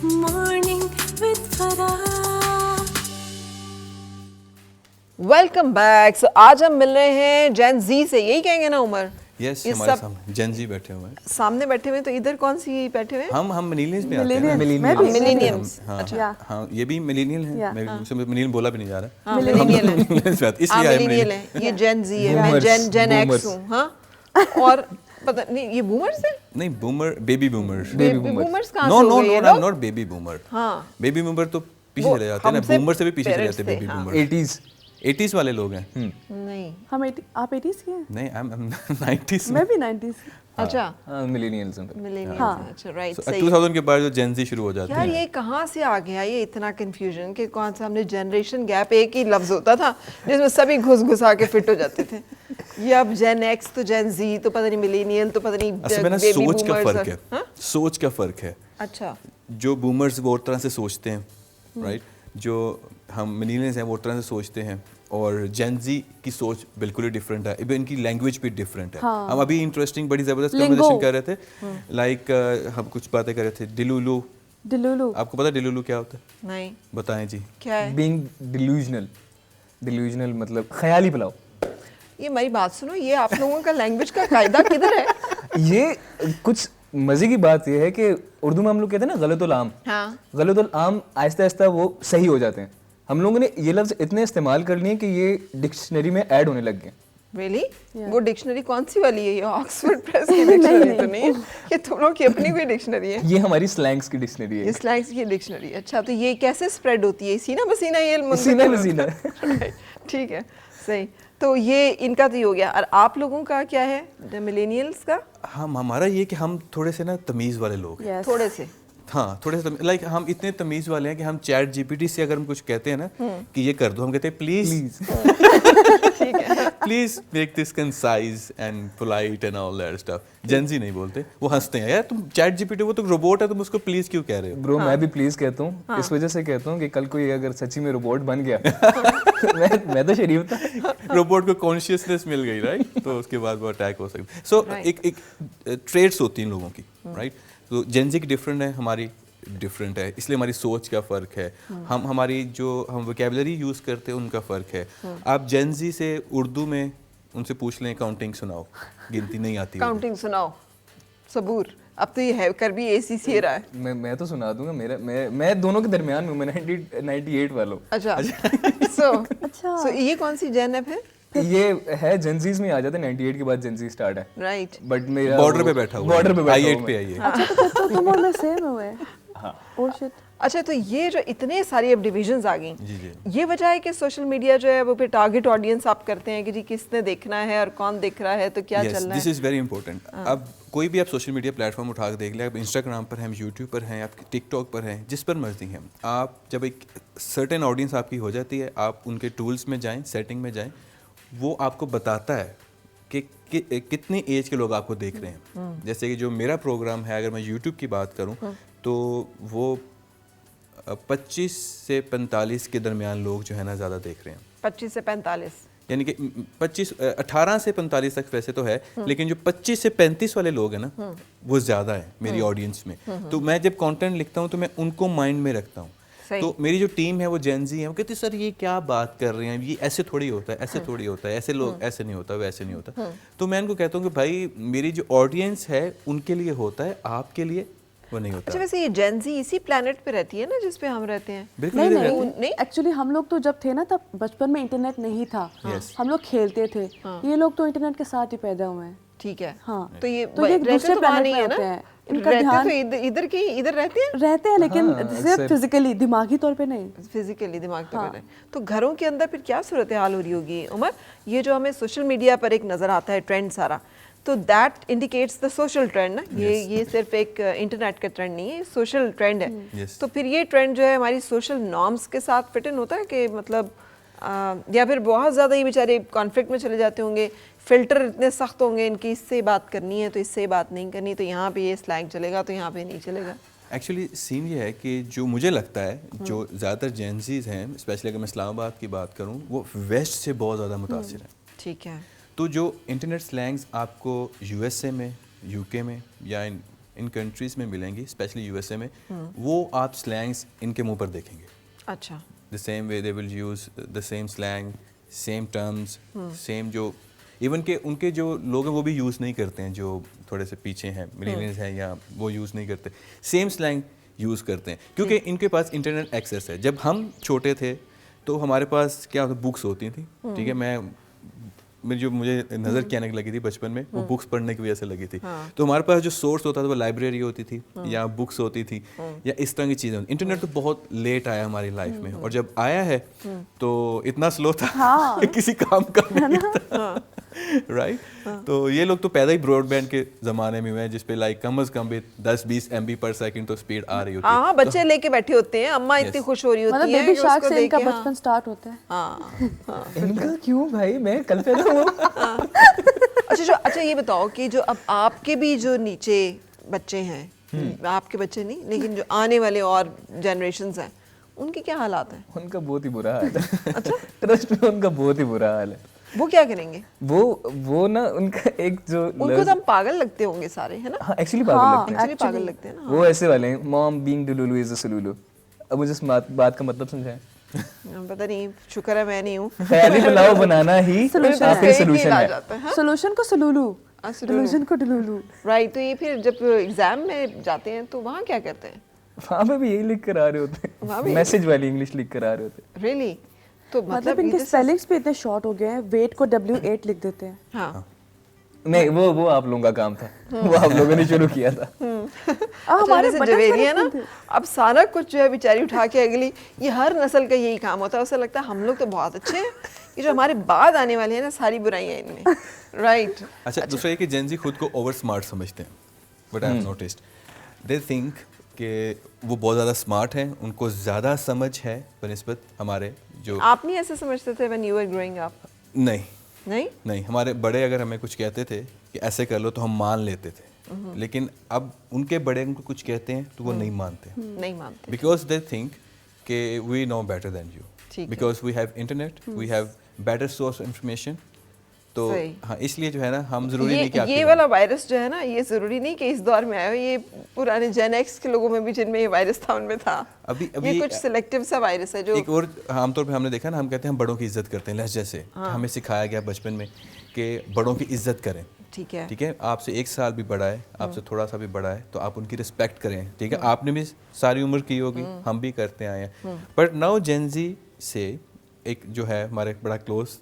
Morning with Farah. Welcome back. So आज हम मिल रहे हैं जेन जी से, यही कहेंगे ना उमर? यस ये हमारे सब सामने जेन जी बैठे हुए हैं। सामने बैठे हुए हैं, तो इधर कौन सी बैठे हुए हैं? हम मिलेनियल्स में आते हैं ना। मिलेनियम्स। हाँ अच्छा, हाँ ये भी मिलेनियल हैं। Yeah. मेरे मुझसे मिलेनियल बोला भी नहीं जा रहा। हाँ मिलेनियल है। Millennials में आते हैं, इसलिए आए मिलेनियल millennial। है, ये जेन जी है, मैं Boomers, जेन एक्स boomers। हूँ। हाँ, और पता नहीं ये बूमर्स है? नहीं बूमर बेबी बूमर। बूमर्स कहाँ नो से हो नो गए ये नो आई एम लोग? Not baby boomer. हाँ, बेबी बूमर तो पीछे वो चले जाते हैं ना, हमसे बूमर से भी पीछे चले parents जाते हैं थे, बेबी हाँ। बूमर। 80s 80s वाले लोग हैं। नहीं, हम आप 80s के हैं? नहीं आई एम 90s। मैं भी 90s। अच्छा मिलेनियल्स हैं। मिलेनियल। हाँ। अच्छा राइट, So, सही। 2000 के बाद जो जेन जी शुरू हो जाते यार हैं। ये कहाँ से आ गया ये इतना कंफ्यूजन कि कौन सा हमने जनरेशन गैप, एक ही लफ्ज होता था जिसमें सभी घुस घुसा के फिट हो जाते थे। ये अब जेन एक्स तो जेन जी तो पता नहीं मिलेनियल तो पता नहीं असल में ना बेबी सोच का बूमर्स फर्क है। हाँ? सोच का फर्क है। अच्छा, जो बूमर्स वो और तरह से सोचते हैं, राइट? जो हम मिलेनियल्स हैं वो और तरह से सोचते हैं, और जेन जी की सोच बिल्कुल ही डिफरेंट है। इवन इनकी लैंग्वेज भी डिफरेंट है। हाँ। हम अभी इंटरेस्टिंग बड़ी ज़बरदस्त Lingo। कन्वर्सेशन कर रहे थे, लाइक हम कुछ बातें कर रहे थे। डिलुलू, डिलुलू। आपको पता है डिलुलू क्या होता है? नहीं बताएं जी। क्या है? बीइंग डिल्यूजनल मतलब ख्याली पुलाव। ये मेरी बात सुनो, ये आप लोगों का लैंग्वेज का कायदा किधर है? ये कुछ मजे की बात ये है कि उर्दू में हम लोग कहते हैं ना गलतुल आम। हाँ, गलतुल आम आहिस्ता आहिस्ता वो सही हो जाते हैं। हम लोगों ने ये लफ्ज इतने इस्तेमाल कर लिए कि ये डिक्शनरी में ऐड होने लग गए। रियली? वो डिक्शनरी कौन सी वाली है? ये ऑक्सफोर्ड प्रेस की डिक्शनरी तो नहीं है? ये तुम लोग की अपनी कोई डिक्शनरी है? ये हमारी स्लैंग्स की डिक्शनरी है। ये स्लैंग्स की डिक्शनरी। अच्छा, तो ये कैसे स्प्रेड होती है? सीना बसीना ये सीना बसीना। Right, ठीक है, सही। तो ये इनका तो ये हो गया, और आप लोगों का क्या है मिलेनियल्स का? हम हमारा ये कि हम थोड़े से ना तमीज़ वाले लोग हैं। यस। थोड़े से हाँ थोड़े से लाइक हम इतने तमीज़ वाले हैं कि हम चैट जीपीटी से अगर हम कुछ कहते हैं ना कि ये कर दो, हम कहते हैं प्लीज ठीक है। Please make this concise and polite and all that stuff. Gen Z नहीं बोलते, वो हंसते हैं, यार तुम चैट जीपीटी, वो तो रोबोट है, तुम उसको प्लीज क्यों कह रहे हो? ब्रो मैं भी प्लीज कहता हूँ। इस वजह से कहता हूँ कि कल कोई अगर सच्ची में रोबोट बन गया मैं तो शरीफ था। रोबोट को कॉन्शियसनेस मिल गई, राइट? तो उसके बाद वो अटैक हो सकता है। सो एक ट्रेड्स होती हैं लोगों की, राइट? तो जेन जी की डिफरेंट है, हमारी डिफरेंट है, इसलिए हमारी सोच का फ़र्क है। हमारी जो हम वोकेबलरी यूज़ करते हैं उनका फ़र्क है। आप जेन जी से उर्दू में उनसे पूछ लें काउंटिंग सुनाओ, गिनती नहीं आती होगी। काउंटिंग सुनाओ, सबूर। अब तो ये है कर भी ACC रहा है। मैं तो सुना दूंगा। मैं दोनों के दरमियान हूँ। मैं 98 वाला हूँ। अच्छा, सो अच्छा। सो ये कौन सी जेन है? ये है जेनजीज में आ जाता है। 98 के बाद जेनजी स्टार्ट है। राइट। बट मेरा बॉर्डर पे बैठा हुआ बॉर्डर पे बैठा I8 हूँ पे मैं। आइए। अच्छा, तो तुम और मैं सेम हुए। Oh shit. अच्छा, तो ये जो इतने सारी अब डिविजन्स आ गई, जी जी। ये वजह है कि सोशल मीडिया जो है वो फिर टारगेट ऑडियंस आप करते हैं कि जी किसने देखना है और कौन देख रहा है, तो क्या चल रहा दिस है? Is very important. अब कोई भी आप सोशल मीडिया प्लेटफॉर्म उठा के देख लें, आप इंस्टाग्राम पर हैं, हम यूट्यूब पर हैं, आप टिकटॉक पर हैं, जिस पर मर्जी हैं, आप जब एक सर्टेन ऑडियंस आपकी हो जाती है, आप उनके टूल्स में जाएं, सेटिंग में जाएं, वो आपको बताता है कि कितनी एज के लोग आपको देख रहे हैं। जैसे कि जो मेरा प्रोग्राम है, अगर मैं यूट्यूब की बात करूं तो वो 25 से 45 के दरमियान लोग जो है ना ज़्यादा देख रहे हैं। 25 से 45? यानी कि 18 से 45 तक वैसे तो है, लेकिन जो 25 से 35 वाले लोग हैं ना, वो ज़्यादा है मेरी ऑडियंस में। तो मैं जब कंटेंट लिखता हूँ तो मैं उनको माइंड में रखता हूँ। सही। तो मेरी जो टीम है वो जेन जी है, वो कहती है सर ये क्या बात कर रहे हैं, ये ऐसे थोड़ी होता है, ऐसे थोड़ी होता है, ऐसे लोग ऐसे नहीं होता, वैसे नहीं होता। तो मैं उनको कहता हूँ कि भाई मेरी जो ऑडियंस है उनके लिए होता है, आपके लिए वो नहीं होता। अच्छा, वैसे ये जेन जी इसी प्लेनेट पे रहती है ना जिस पे हम रहते हैं? बिल्कुल नहीं इधर नहीं, रहते हैं। एक्चुअली हम लोग तो जब थे ना तब बचपन में इंटरनेट नहीं था। Yes। हम लोग खेलते थे। ये लोग तो इंटरनेट के साथ ही पैदा हुए हैं। ठीक है। हाँ। तो ये तो ये रहते दूसरे तो वहाँ planet नहीं पे है होते ना? हैं। इनका रहते ध्यान- तो इधर रहते हैं रहते हैं लेकिन हाँ, सिर्फ फिजिकली, दिमागी तौर पे नहीं। फिजिकली, दिमाग पे हाँ। कर रहे हैं। तो घरों के अंदर फिर क्या सूरत हाल हो रही होगी उमर? ये जो हमें सोशल मीडिया पर एक नज़र आता है ट्रेंड सारा, तो that indicates the social trend ना। ये सिर्फ एक इंटरनेट का ट्रेंड नहीं है, सोशल ट्रेंड है। Yes। तो फिर ये ट्रेंड जो है हमारी सोशल नॉर्म्स के साथ फिट इन होता है कि मतलब या फिर बहुत ज़्यादा ही बेचारे कॉन्फ्लिक्ट में चले जाते होंगे, फिल्टर इतने सख्त होंगे इनकी, इससे बात करनी है तो इससे बात नहीं करनी, तो यहाँ पे ये स्लैंग चलेगा तो यहाँ पे नहीं चलेगा। एक्चुअली सीन ये है कि जो मुझे लगता है जो ज़्यादातर जेंजीज हैं, स्पेशली अगर मैं इस्लामाबाद की बात करूँ, वो वेस्ट से बहुत ज़्यादा मुतासिर हैं। ठीक है। तो जो इंटरनेट स्लैंग्स आपको यूएसए में, यूके में या इन इन कंट्रीज़ में मिलेंगी, स्पेशली यूएसए में, वो आप स्लैंग्स इनके मुंह पर देखेंगे. अच्छा. The same way they will use the same slang, same terms, same जो इवन के उनके जो लोग हैं वो भी यूज़ नहीं करते हैं, जो थोड़े से पीछे हैं, मिलेनियल्स हैं, या वो यूज़ नहीं करते, सेम स्लैंग यूज़ करते हैं क्योंकि इनके पास इंटरनेट एक्सेस है. जब हम छोटे थे तो हमारे पास क्या होता, बुक्स होती थी, ठीक है. मेरी जो मुझे नज़र क्या आने लगी थी बचपन में, वो बुक्स पढ़ने की वजह से लगी थी. तो हमारे पास जो सोर्स होता था वो लाइब्रेरी होती थी या बुक्स होती थी या इस तरह की चीज़ें. इंटरनेट तो बहुत लेट आया हमारी लाइफ में, और जब आया है तो इतना स्लो था कि किसी काम का नहीं था. राइट. तो ये लोग तो पैदा ही ब्रॉडबैंड के ज़माने में हुए हैं, जिसपे लाइक कम से कम भी 10-20 MB पर सेकंड तो स्पीड आ रही होती है. हाँ, बच्चे लेके बैठे होते हैं, अम्मा इतनी खुश हो रही होती मतलब है बेबी कि शार्क उसको से इनका देख के, बचपन स्टार्ट होता है. हाँ. इनका क्यों भाई, मैं कल पैदा हुआ. अच्छा ये बताओ कि जो अब आपके भी जो नीचे बच्चे हैं, आपके बच्चे नहीं लेकिन जो आने वाले और जनरेशंस हैं, उनके क्या हालात हैं? उनका बहुत ही बुरा हाल है. अच्छा, ट्रस्ट में उनका बहुत ही बुरा हाल है. वो क्या करेंगे? वो ना उनका एक जो उनको तो हम पागल लगते होंगे सारे, है ना? हाँ, एक्चुअली पागल लगते हैं. एक्चुअली पागल लगते हैं ना. वो ऐसे वाले हैं, मॉम बीइंग डुलुलु इज अ सुलुलु. अब मुझे इस बात का मतलब समझाएं. पता नहीं, शुक्र है मैं नहीं हूँ. ख्याली पुलाव बनाना ही आखिरी सोल्यूशन है. सोल्यूशन को सलूलू, सुलुलु. सोल्यूशन को डुलुलू. राइट. तो ये फिर जब एग्जाम में जाते हैं तो वहाँ क्या करते हैं? वहाँ पे भी यही लिख कर आ रहे होते हैं, मैसेज वाली इंग्लिश लिख कर आ रहे होते हैं. रियली? तो मतलब इनके स्पेलिंग्स भी इतने शॉर्ट हो गए हैं, वेट को W8 लिख देते हैं. हाँ. नहीं, वो आप लोगों का काम था, वो आप लोगों ने शुरू किया था. हमारे से जवेरी है ना, अब सारा कुछ जो है बेचारी उठा के अगली, ये हर नस्ल का यही काम होता है. उसे लगता है हम लोग तो बहुत अच्छे हैं, ये जो हमारे बाद आने वाले हैं ना, सारी बुराइयां इनमें. राइट. अच्छा, दूसरा ये कि जेन ज़ी खुद को ओवर स्मार्ट समझते हैं. But I have noticed they think कि वो बहुत ज़्यादा स्मार्ट हैं, उनको ज़्यादा समझ है बनिस्बत हमारे जो. आप नहीं ऐसे समझते थे when you were growing up? नहीं, हमारे बड़े अगर हमें कुछ कहते थे कि ऐसे कर लो तो हम मान लेते थे. लेकिन अब उनके बड़े उनको कुछ कहते हैं तो वो नहीं मानते. नहीं मानते. बिकॉज दे थिंक कि वी नो बेटर देन ठीक यू, है. Because we have internet, we have better source information. तो सही. हाँ, इसलिए जो है ना, हम जरूरी नहीं कि ये आपके वाला वायरस जो है ना, ये जरूरी नहीं कि इस दौर में आया हो, ये पुराने जेन एक्स के लोगों में भी जिनमें ये वायरस था उनमें था. अभी ये कुछ सिलेक्टिव सा वायरस है जो एक और आमतौर पे हमने देखा ना, हम कहते हैं हम बड़ों की इज्जत करते हैं लहजे से. हमें सिखाया गया बचपन में कि बड़ों की इज्जत करें. ठीक है. ठीक है, आपसे 1 साल भी बड़ा है, आपसे थोड़ा सा भी बड़ा है, तो आप उनकी रिस्पेक्ट करें. ठीक है, आपने भी सारी उम्र की होगी, हम भी करते आए हैं. बट नाउ जेन ज़ी से एक जो है हमारे बड़ा क्लोज,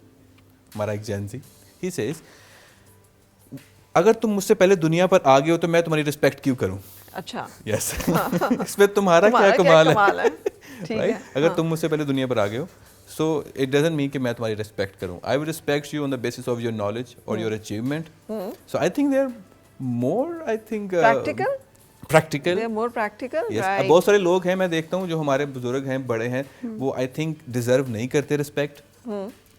हमारा एक जेन ज़ी, ही सेज अगर तुम मुझसे पहले दुनिया पर आ गए हो तो मैं तुम्हारी रिस्पेक्ट क्यों करूं? अच्छा. यस. इसमें तुम्हारा क्या कमाल है? ठीक है. अगर तुम मुझसे पहले दुनिया पर आ गए हो, सो इट डजंट मीन कि मैं तुम्हारी रिस्पेक्ट करूं. I will respect you on the basis of your knowledge और your achievement. So I think they are more, I think practical. They are more practical. Yes. बहुत सारे लोग हैं, मैं देखता हूं जो हमारे बुजुर्ग हैं, बड़े हैं, वो आई थिंक डिजर्व नहीं करते रिस्पेक्ट.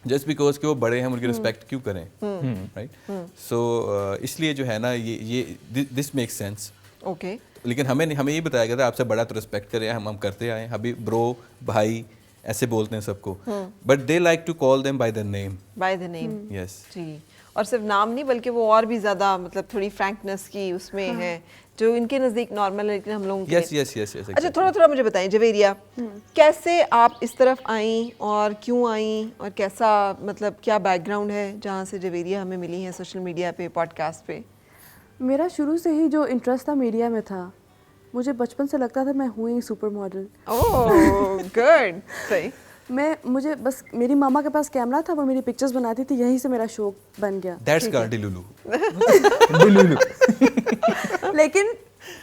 जस्ट बिकॉज कि वो बड़े हैं, उनकी रिस्पेक्ट क्यों करें? राइट. सो इसलिए जो है ना, ये दिस मेक्स सेंस. ओके. लेकिन हमें यही बताया गया था आपसे बड़ा तो रिस्पेक्ट करें. हम करते आए, अभी ब्रो, भाई ऐसे बोलते हैं सबको. But they like to call them by the name. By the name. Yes. जी. और सिर्फ नाम नहीं, बल्कि वो और भी ज्यादा मतलब थोड़ी फ्रैंकनेस की उसमें है, जो इनके नज़दीक नॉर्मल है लेकिन हम लोगों के. यस. अच्छा, थोड़ा मुझे बताएं जवेरिया, कैसे आप इस तरफ आई और क्यों आई, और कैसा मतलब क्या बैकग्राउंड है जहाँ से जवेरिया हमें मिली है सोशल मीडिया पे, पॉडकास्ट पे? मेरा शुरू से ही जो इंटरेस्ट था मीडिया में था. मुझे बचपन से लगता था मैं हूँ ही सुपर मॉडल. Oh good. सही. मुझे बस मेरी मामा के पास कैमरा था, वो मेरी पिक्चर्स बनाती थी, यहीं से मेरा शौक बन गया. दैट्स कार्डिलुलु. लेकिन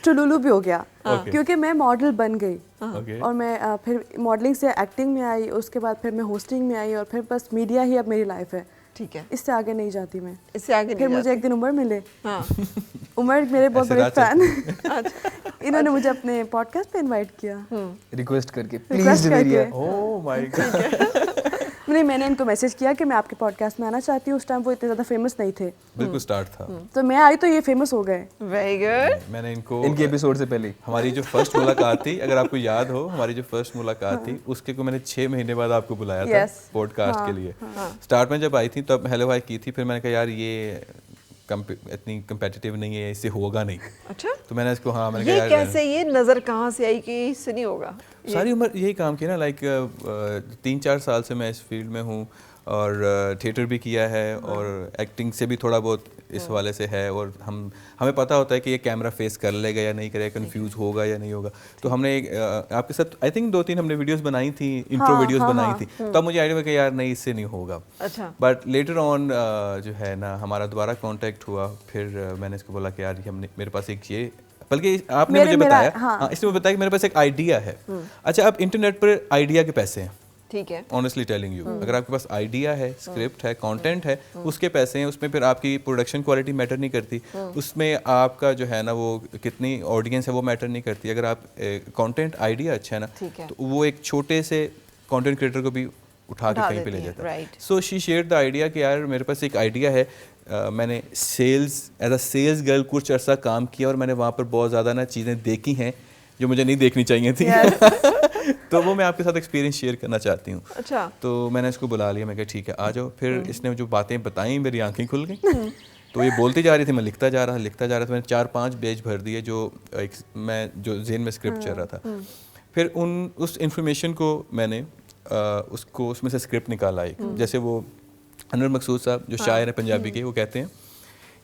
टुलुलु भी हो गया. क्योंकि मैं मॉडल बन गई. और मैं फिर मॉडलिंग से एक्टिंग में आई, उसके बाद फिर मैं होस्टिंग में आई, और फिर बस मीडिया ही अब मेरी लाइफ है. ठीक है. इससे आगे नहीं जाती मैं. इससे आगे नहीं फिर मुझे एक दिन उमर मिले. हाँ. उमर मेरे बहुत बड़े फैन. अच्छा. इन्होंने मुझे अपने पॉडकास्ट पे इनवाइट किया. रिक्वेस्ट करके, request please Javeria. Oh my God. नहीं, मैंने इनको मैसेज किया कि मैं आपके पॉडकास्ट में आना चाहती हूँ. उस टाइम वो इतने ज़्यादा फेमस नहीं थे. बिल्कुल स्टार्ट था. तो मैं आई तो ये फेमस हो गए. Very good. मैंने इनके एपिसोड से पहले हमारी जो फर्स्ट मुलाकात थी, अगर आपको याद हो, हमारी जो फर्स्ट मुलाकात थी उसके को मैंने 6 महीने बाद आपको बुलाया था Yes. पॉडकास्ट के लिए. स्टार्ट में जब आई थी तब हेलो हाय की थी, फिर मैंने कहा यार ये इतनी कंपेटिटिव नहीं है, इससे होगा नहीं। अच्छा, तो मैंने इसको मैंने ये कहा यार कैसे, ये नज़र कहाँ से आई कि इससे नहीं होगा? सारी उम्र यही काम किया ना, लाइक 3-4 साल से मैं इस फील्ड में हूँ और थिएटर भी किया है और एक्टिंग से भी थोड़ा बहुत इस वाले से है, और हमें पता होता है कि ये कैमरा फेस कर लेगा या नहीं करेगा, कंफ्यूज होगा या नहीं होगा। तो हमने आपके साथ आई थिंक 2-3 हमने वीडियोस बनाई थी, इंट्रो वीडियोस बनाई थी, तब मुझे आइडिया हुआ कि यार नहीं, इससे नहीं होगा। अच्छा, बट लेटर ऑन जो है ना, हमारा दोबारा कांटेक्ट हुआ, फिर मैंने इसको बोला कि यार मेरे पास एक ये, बल्कि आपने मुझे बताया, हाँ, इसने मुझे बताया कि मेरे पास एक आइडिया है। अच्छा, अब इंटरनेट पर आइडिया के पैसे हैं, ठीक है, ऑनेस्टली टेलिंग यू, अगर आपके पास आइडिया है, स्क्रिप्ट है, कंटेंट है, उसके पैसे हैं, उसमें फिर आपकी प्रोडक्शन क्वालिटी मैटर नहीं करती, उसमें आपका जो है ना वो कितनी ऑडियंस है वो मैटर नहीं करती। अगर आप कंटेंट आइडिया अच्छा है ना, तो वो एक छोटे से कंटेंट क्रिएटर को भी उठा के कहीं पे ले जाता है। So she shared the idea कि यार मेरे पास एक आइडिया है, मैंने एज अ सेल्स गर्ल कुछ अर्सा काम किया और मैंने वहाँ पर बहुत ज़्यादा ना चीज़ें देखी हैं जो मुझे नहीं देखनी चाहिए थी। तो वो मैं आपके साथ एक्सपीरियंस शेयर करना चाहती हूँ। अच्छा, तो मैंने इसको बुला लिया, मैं कहा ठीक है आ जाओ। फिर इसने जो बातें बताई मेरी आंखें खुल गई। तो ये बोलती जा रही थी, मैं लिखता जा रहा था। मैंने 4-5 पेज भर दिए जो जेन में स्क्रिप्ट चल रहा था। फिर उस इंफॉर्मेशन को मैंने उसको उसमें से स्क्रिप्ट निकाला एक, जैसे वो अनवर मकसूद साहब जो शायर है पंजाबी के, वो कहते हैं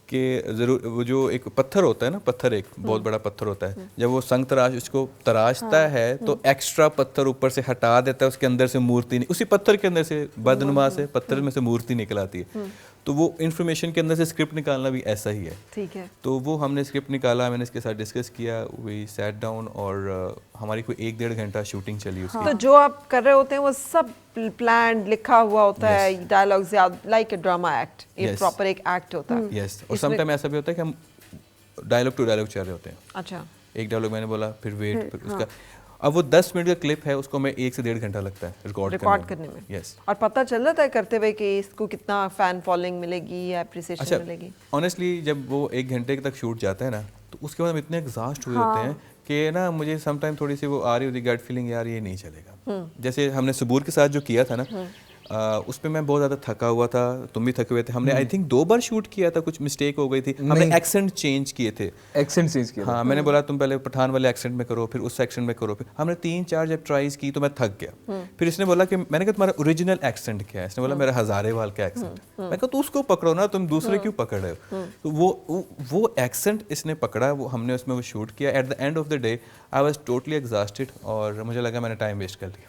कि ज़रूर वो जो एक पत्थर होता है ना, पत्थर एक बहुत बड़ा पत्थर होता है, जब वो संग तराश उसको तराशता है तो एक्स्ट्रा पत्थर ऊपर से हटा देता है, उसके अंदर से मूर्ति नहीं, उसी पत्थर के अंदर से बदनुमा से पत्थर में से मूर्ति निकल आती है। तो वो इन्फॉर्मेशन के अंदर से स्क्रिप्ट निकालना भी ऐसा ही है। ठीक है, तो वो हमने स्क्रिप्ट निकाला, मैंने इसके साथ डिस्कस किया, वी सैट डाउन और हमारी कोई 1-1.5 घंटा शूटिंग चली उसकी। तो जो आप कर रहे होते हैं वो सब प्लान लिखा हुआ होता है, dialogues like a drama act, ये प्रॉपर एक एक्ट होता है। यस, और समटाइम ऐसा भी होता है कि हम डायलॉग टू डायलॉग चल रहे होते हैं। अच्छा, एक डायलॉग मैंने बोला, फिर वेट, फिर उसका, अब वो 10 मिनट का क्लिप है, उसको मैं 1 से 1.5 घंटा लगता है रिकॉर्ड करने में। यस, और पता चल जाता है करते हुए कि इसको कितना फैन फॉलोइंग मिलेगी या अप्रिसिएशन मिलेगी? ऑनेस्टली जब वो 1 घंटे तक शूट जाता है ना, तो उसके बाद हम इतने एग्जॉस्ट हुए होते हैं कि ना मुझे समटाइम थोड़ी सी वो आ रही होती गट फीलिंग, यार ये नहीं चलेगा। जैसे हमने सबूर के साथ जो किया था ना, उस पर मैं बहुत ज़्यादा थका हुआ था, तुम भी थके हुए थे। हमने आई थिंक 2 बार शूट किया था, कुछ मिस्टेक हो गई थी, हमने एक्सेंट चेंज किए थे। एक्सेंट चेंज किया, हाँ, मैंने बोला तुम पहले पठान वाले एक्सेंट में करो, फिर उस एक्सेंट में करो। फिर हमने 3-4 जब ट्राइज की तो मैं थक गया। फिर इसने बोला कि, मैंने कहा तुम्हारा ओरिजिनल एक्सेंट क्या है? इसने बोला मेरा हजारेवाल का एक्सेंट। मैं कहा तो उसको पकड़ो ना, तुम दूसरे क्यों पकड़ रहे हो? तो वो एक्सेंट इसने पकड़ा, वो हमने उसमें वो शूट किया। At the end of the day I was totally exhausted और मुझे लगा मैंने टाइम वेस्ट कर लिया।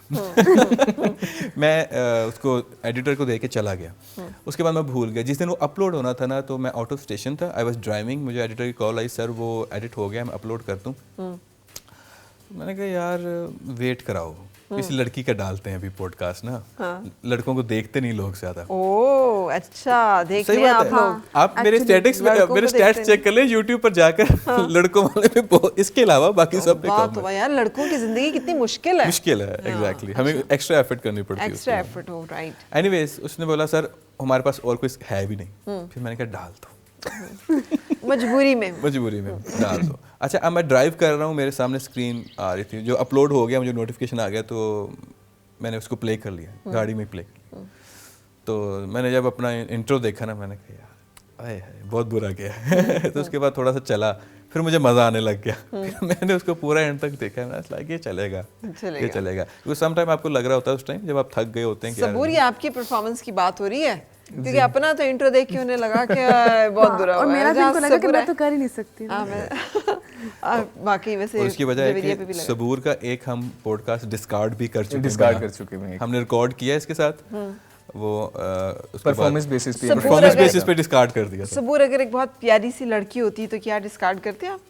मैं उसको एडिटर को दे के चला गया। उसके बाद मैं भूल गया, जिस दिन वो अपलोड होना था ना, तो मैं आउट ऑफ स्टेशन था, आई वाज ड्राइविंग, मुझे एडिटर की कॉल आई, सर वो एडिट हो गया, मैं अपलोड कर दूं। मैंने कहा यार वेट कराओ, किसी लड़की का डालते हैं अभी पॉडकास्ट ना, लड़कों को देखते नहीं लोग ज्यादा। ओह अच्छा, देख रहे हैं आप लोग। आप मेरे स्टैट्स चेक कर लें YouTube पर जाकर, लड़कों वाले पे बहुत, इसके अलावा बाकी सब पे कम है। यार लड़कों की जिंदगी कितनी मुश्किल है। एग्जैक्टली, हमें एक्स्ट्रा एफर्ट करनी पड़ती है, एक्स्ट्रा एफर्ट हो, राइट। एनीवेज उसने बोला सर हमारे पास और कोई है भी नहीं। फिर मैंने कहा डाल दो। मजबूरी में डाल दो। अच्छा, अब मैं ड्राइव कर रहा हूँ, मेरे सामने स्क्रीन आ रही थी, जो अपलोड हो गया, मुझे नोटिफिकेशन आ गया, तो मैंने उसको प्ले कर लिया, गाड़ी में प्ले कर लिया। तो मैंने जब अपना इंट्रो देखा ना, मैंने कहा यार आए बहुत बुरा गया। तो उसके बाद थोड़ा सा चला, फिर मुझे मज़ा आने लग गया। फिर मैंने उसको पूरा एंड तक देखा, मैंने लाइक ये चलेगा। क्योंकि सम टाइम आपको लग रहा होता है उस टाइम जब आप थक गए होते हैं। सबूर, ये आपकी परफॉर्मेंस की बात हो रही है? क्योंकि अपना तो इंट्रो देख के उन्हें लगा कि बहुत बुरा और मेरा भी लगा कि मैं तो कर ही नहीं सकती। बाकी वैसे उसकी वजह है कि सबूर का एक हम पॉडकास्ट डिस्कार्ड भी कर चुके हैं। हमने रिकॉर्ड किया इसके साथ, वो परफॉर्मेंस बेसिस पे डिस्कार्ड कर दिया। सबूर, अगर एक बहुत प्यारी सी लड़की होती तो क्या डिस्कार्ड करते आप?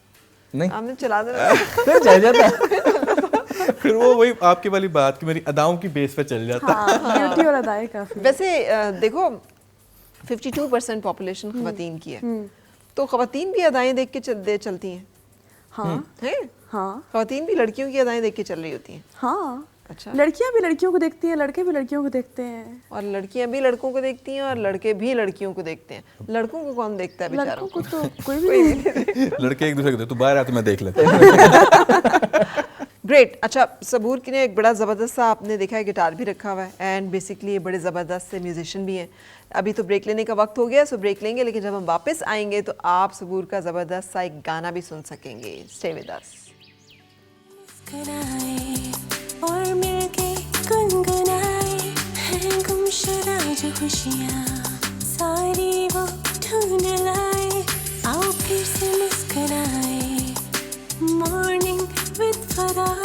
नहीं, हमने चला देना। फिर वो वही आपकी वाली बात कि मेरी अदाओं की बेस पे चल जाता। ब्यूटी और अदाएं काफी। वैसे देखो 52% पॉपुलेशन ख़वातीन की है, तो ख़वातीन भी अदाएं देख के चलती हैं। हाँ हैं? हाँ, ख़वातीन भी लड़कियों की अदाएं देख के चल रही होती हैं। हाँ, अच्छा, लड़कियां भी लड़कियों को देखती हैं, लड़के भी लड़कियों को देखते हैं, और लड़कियां भी लड़कों को देखती हैं और लड़के भी लड़कियों को देखते हैं। लड़कों को कौन देखता है बेचारों लड़कों को तो कोई भी नहीं। लड़के एक दूसरे को, तू बाहर आ तो मैं देख लेता हूं। ग्रेट। अच्छा, सबूर की ने एक बड़ा ज़बरदस्त सा आपने देखा है गिटार भी रखा हुआ है एंड बेसिकली ये बड़े ज़बरदस्त से म्यूजिशियन भी हैं। अभी तो ब्रेक लेने का वक्त हो गया, सो ब्रेक लेंगे, लेकिन जब हम वापस आएंगे तो आप सबूर का ज़बरदस्त सा एक गाना भी सुन सकेंगे। Stay with us. मुस्कुराए और मिलके गुनगुनाए हैं गुमशुदा जो खुशियाँ सारी वो ढूंढ लाए। आओ फिर से मुस्कुराए मॉर्निंग विद फराह।